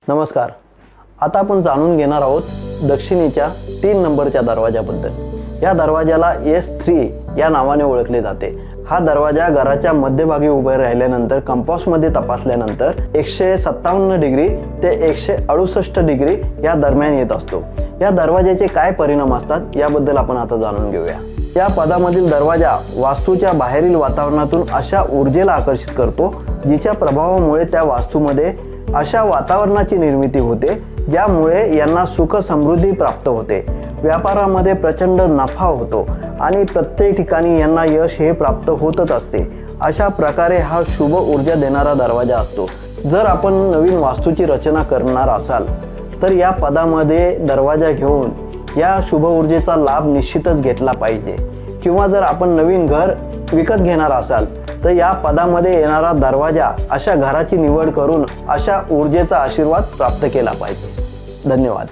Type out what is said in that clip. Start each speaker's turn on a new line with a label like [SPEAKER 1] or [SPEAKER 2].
[SPEAKER 1] नमस्कार. आता आपण जाणून घेणार आहोत दक्षिणेच्या 3 नंबरच्या दरवाजाबद्दल. या दरवाजाला S3 या नावाने ओळखले जाते. हा दरवाजा घराच्या मध्यभागी उभे राहिल्यानंतर कंपासमध्ये तपासल्यानंतर 157 डिग्री ते 168 डिग्री या दरम्यान येत असतो. या दरवाजाचे काय परिणाम असतात याबद्दल आपण आता जाणून घेऊया. या पदामधील दरवाजा वास्तूच्या बाहेरील वातावरणातून अशा ऊर्जेला आकर्षित करतो जिच्या प्रभावामुळे त्या वास्तूमध्ये अशा वातावरणाची निर्मिती होते ज्यामुळे यांना सुख समृद्धी प्राप्त होते, व्यापारामध्ये प्रचंड नफा होतो आणि प्रत्येक ठिकाणी यांना यश हे प्राप्त होतच असते. अशा प्रकारे हा शुभ ऊर्जा देणारा दरवाजा असतो. जर आपण नवीन वास्तूची रचना करणार असाल तर या पदामध्ये दरवाजा घेऊन या शुभ ऊर्जेचा लाभ निश्चितच घेतला पाहिजे. किंवा जर आपण नवीन घर विकत घेणार असाल तर या पदामध्ये येणारा दरवाजा अशा घराची निवड करून अशा ऊर्जेचा आशीर्वाद प्राप्त केला पाहिजे. धन्यवाद.